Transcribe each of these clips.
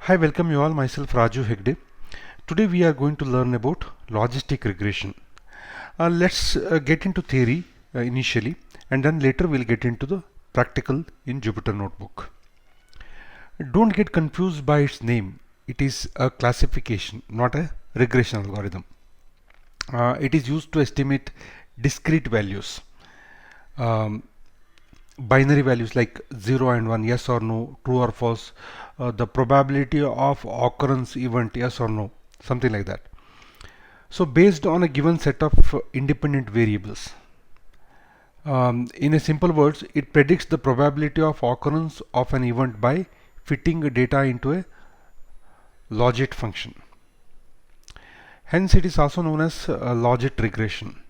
Hi, welcome you all. Myself Raju Hegde. Today we are going to learn about logistic regression. Let's get into theory initially, and then later we'll get into the practical in Jupyter Notebook. Don't get confused by its name. It is a classification, not a regression algorithm. It is used to estimate discrete values. Um, Binary values like 0 and 1, yes or no, true or false, the probability of occurrence event, yes or no, something like that. So based on a given set of independent variables, in a simple words, it predicts the probability of occurrence of an event by fitting data into a logit function. Hence it is also known as logit regression.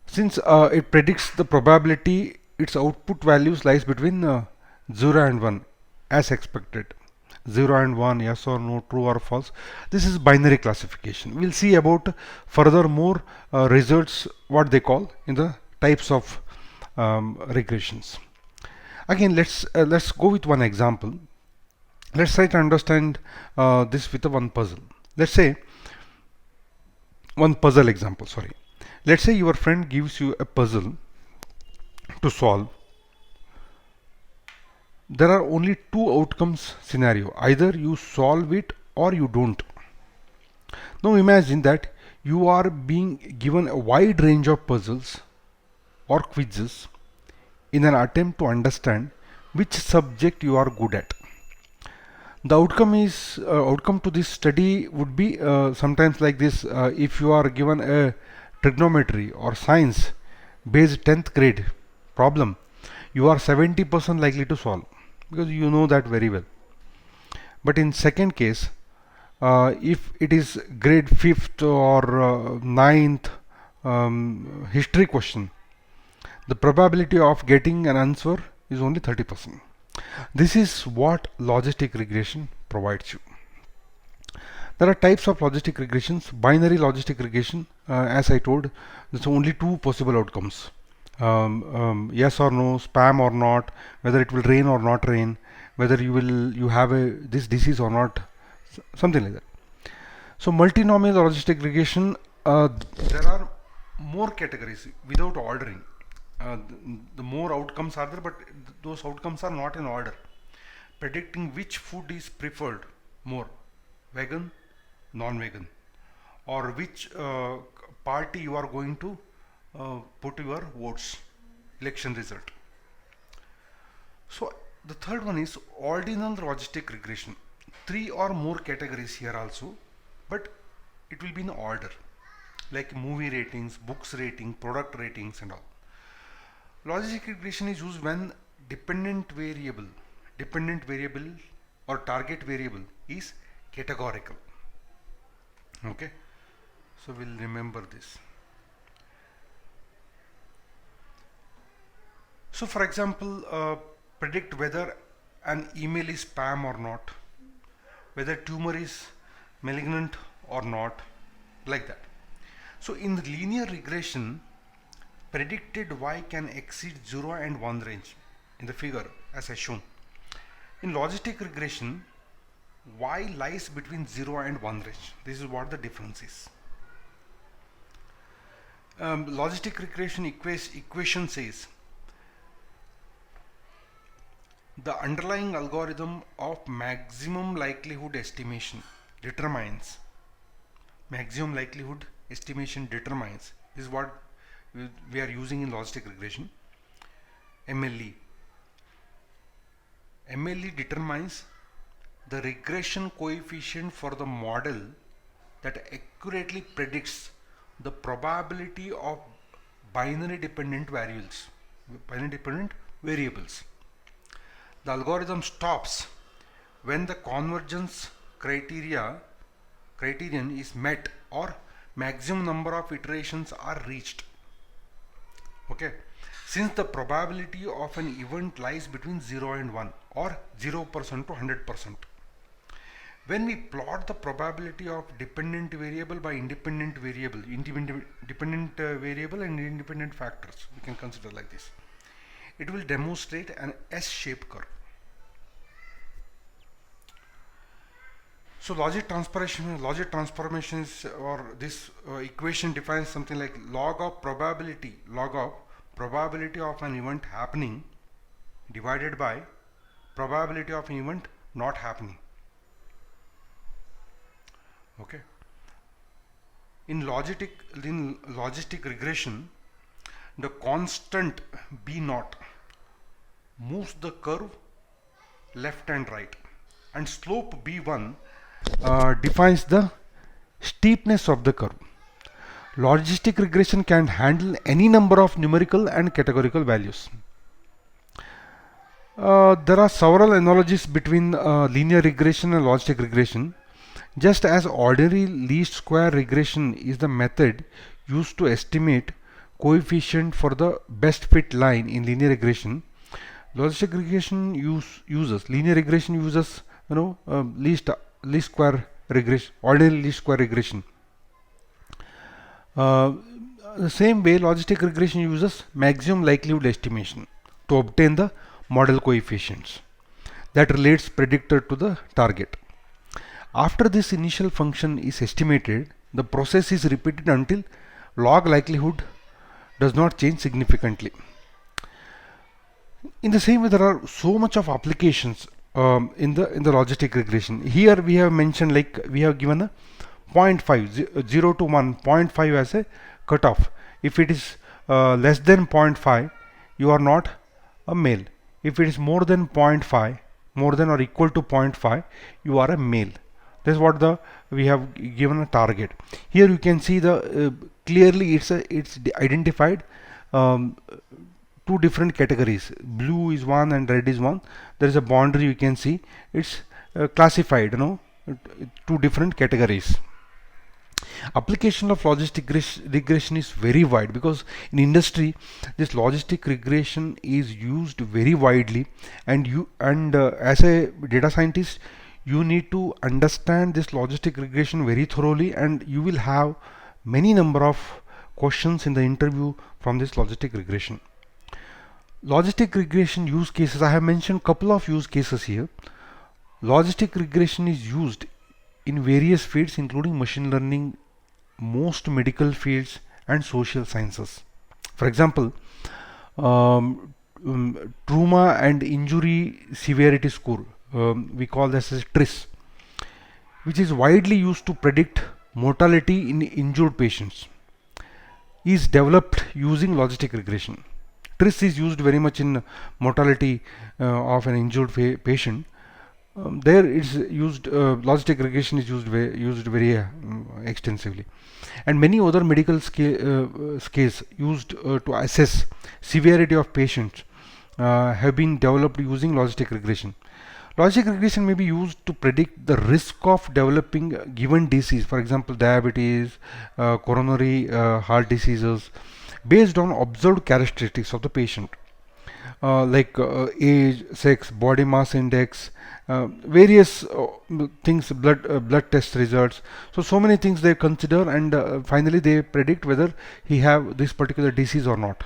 Since it predicts the probability, its output values lies between 0 and 1 as expected. 0 and 1, yes or no, true or false. This is binary classification. We'll see about further more results, what they call in the types of regressions. Again, let's go with one example. Let's try to understand this with a one puzzle. Let's say one puzzle example. Sorry. Let's say your friend gives you a puzzle to solve. There are only two outcomes scenario. Either you solve it or you don't. Now imagine that you are being given a wide range of puzzles or quizzes in an attempt to understand which subject you are good at. The outcome to this study would be sometimes like this. If you are given a trigonometry or science based 10th grade problem, you are 70% likely to solve because you know that very well. But in second case, if it is grade 5th or 9th history question, the probability of getting an answer is only 30%. This is what logistic regression provides you. There are types of logistic regressions. Binary logistic regression, as I told, there's only two possible outcomes. Yes or no, spam or not, whether it will rain or not rain, whether you have this disease or not, something like that. So multinomial logistic regression, there are more categories without ordering. The more outcomes are there, but those outcomes are not in order. Predicting which food is preferred more, vegan, non-vegan, or which party you are going to put your votes, election result. So the third one is ordinal logistic regression. Three or more categories here also, but it will be in order, like movie ratings, books rating, product ratings and all. Logistic regression is used when dependent variable or target variable is categorical. Okay, so we'll remember this. So for example, predict whether an email is spam or not, whether tumor is malignant or not, like that. So in the linear regression, predicted y can exceed 0 and 1 range in the figure as I shown. In logistic regression, y lies between 0 and 1 range. This is what the difference is. Logistic regression equation says the underlying algorithm of maximum likelihood estimation determines is what we are using in logistic regression. MLE determines the regression coefficient for the model that accurately predicts the probability of binary dependent variables. The algorithm stops when the convergence criterion is met or maximum number of iterations are reached. Okay, since the probability of an event lies between 0 and 1 or 0% to 100%. When we plot the probability of dependent variable by independent variable and independent factors, we can consider like this. It will demonstrate an S-shaped curve. So logic transformations, or this equation defines something like log of probability of an event happening divided by probability of an event not happening. Okay. In logistic regression, the constant b naught moves the curve left and right, and slope b1 defines the steepness of the curve. Logistic regression can handle any number of numerical and categorical values. There are several analogies between linear regression and logistic regression. Just as ordinary least square regression is the method used to estimate coefficient for the best fit line in linear regression, logistic regression uses linear regression uses least square regression, ordinary least square regression. The same way, logistic regression uses maximum likelihood estimation to obtain the model coefficients that relates predictor to the target. After this initial function is estimated, the process is repeated until log likelihood does not change significantly. In the same way, there are so much of applications in the logistic regression. Here we have mentioned, like we have given a 0.5, 0 to 1, 0.5 as a cutoff. If it is less than 0.5, you are not a male. If it is more than 0.5, more than or equal to 0.5, you are a male. This is what we have given a target. Here you can see the clearly it's identified two different categories. Blue is one and red is one. There is a boundary, you can see it's classified, two different categories. Application of logistic regression is very wide, because in industry this logistic regression is used very widely, and as a data scientist you need to understand this logistic regression very thoroughly, and you will have many number of questions in the interview from this logistic regression. Logistic regression use cases, I have mentioned couple of use cases here. Logistic regression is used in various fields including machine learning, most medical fields and social sciences. For example, trauma and injury severity score, we call this as TRIS, which is widely used to predict mortality in injured patients, is developed using logistic regression. TRIS is used very much in mortality of an injured patient. There it's used, logistic regression is used very extensively, and many other medical scales used to assess severity of patients have been developed using logistic regression. Logistic regression may be used to predict the risk of developing given disease, for example diabetes, coronary heart diseases, based on observed characteristics of the patient, like age, sex, body mass index, various things, blood test results. So many things they consider, and finally they predict whether he have this particular disease or not.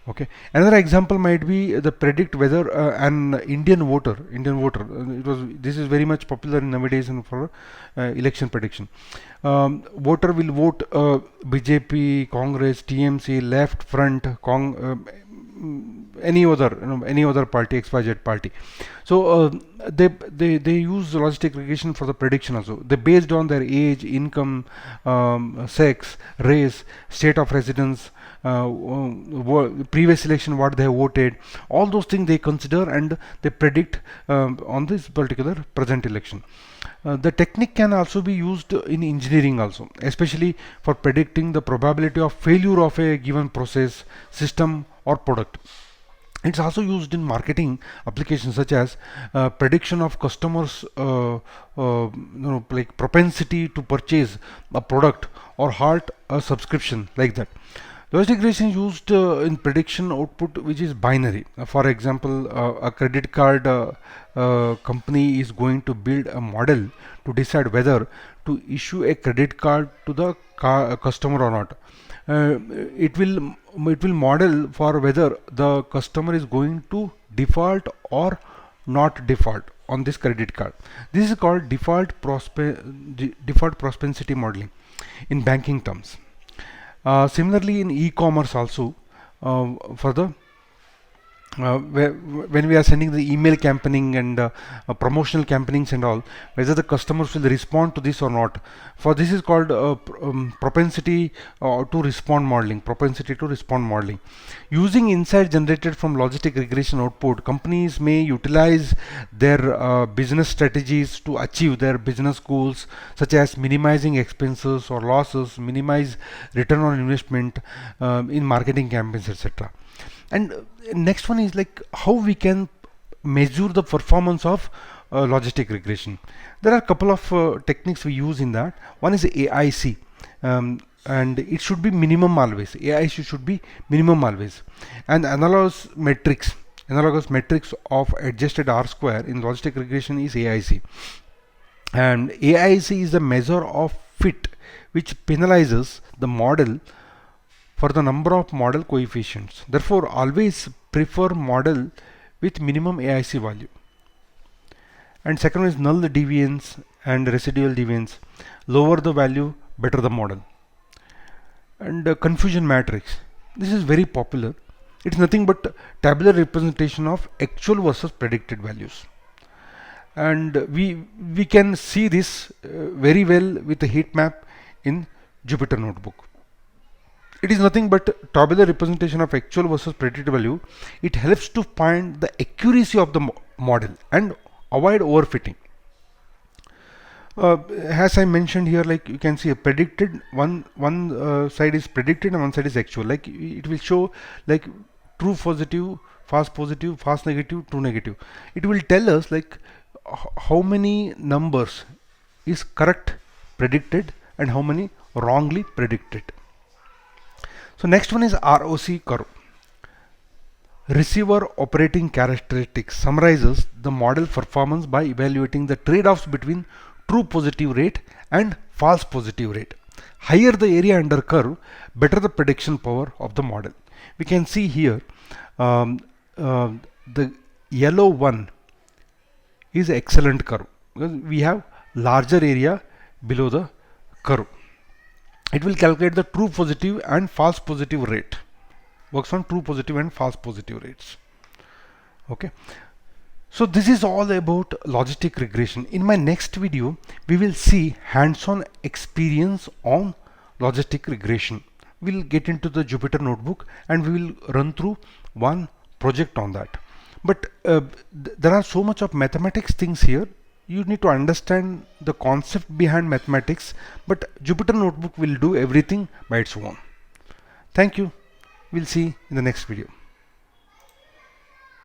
Okay. Another example might be the predict whether an Indian voter, this is very much popular nowadays and for election prediction. Voter will vote BJP, Congress, TMC, Left Front, any other party, XYZ party. So they use logistic regression for the prediction also. They based on their age, income, sex, race, state of residence, previous election what they have voted, all those things they consider, and they predict on this particular present election. The technique can also be used in engineering also, especially for predicting the probability of failure of a given process, system or product. It's also used in marketing applications, such as prediction of customers like propensity to purchase a product or halt a subscription, like that. Logistic regression is used in prediction output which is binary. For example, a credit card company is going to build a model to decide whether to issue a credit card to the customer or not. It will model for whether the customer is going to default or not default. on this credit card. This is called default propensity modeling in banking terms. Similarly, in e-commerce also, for the when we are sending the email campaigning and promotional campaignings and all, whether the customers will respond to this or not. For this is called propensity to respond modeling. Propensity to respond modeling. Using insight generated from logistic regression output, companies may utilize their business strategies to achieve their business goals, such as minimizing expenses or losses, minimize return on investment in marketing campaigns, etc. And next one is like how we can measure the performance of logistic regression. There are a couple of techniques we use in that. One is AIC, and it should be minimum always. AIC should be minimum always. And analogous metrics of adjusted R square in logistic regression is AIC. And AIC is the measure of fit which penalizes the model for the number of model coefficients. Therefore, always prefer model with minimum AIC value. And second one is null deviance and residual deviance. Lower the value, better the model. And confusion matrix. This is very popular. It's nothing but tabular representation of actual versus predicted values. And we can see this very well with the heat map in Jupyter Notebook. It is nothing but tabular representation of actual versus predicted value. It helps to find the accuracy of the model and avoid overfitting. As I mentioned here, like you can see a predicted one side is predicted and one side is actual. Like it will show like true positive, fast negative, true negative. It will tell us like how many numbers is correct predicted and how many wrongly predicted. So next one is ROC curve. Receiver operating characteristics summarizes the model performance by evaluating the trade-offs between true positive rate and false positive rate. Higher the area under curve, better the prediction power of the model. We can see here the yellow one is excellent curve because we have larger area below the curve. It will calculate the true positive and false positive rate. Works on true positive and false positive rates. Okay. So this is all about logistic regression. In my next video, we will see hands-on experience on logistic regression. We'll get into the Jupyter Notebook and we will run through one project on that. But there are so much of mathematics things here. You need to understand the concept behind mathematics, but Jupyter Notebook will do everything by its own. Thank you. We'll see in the next video.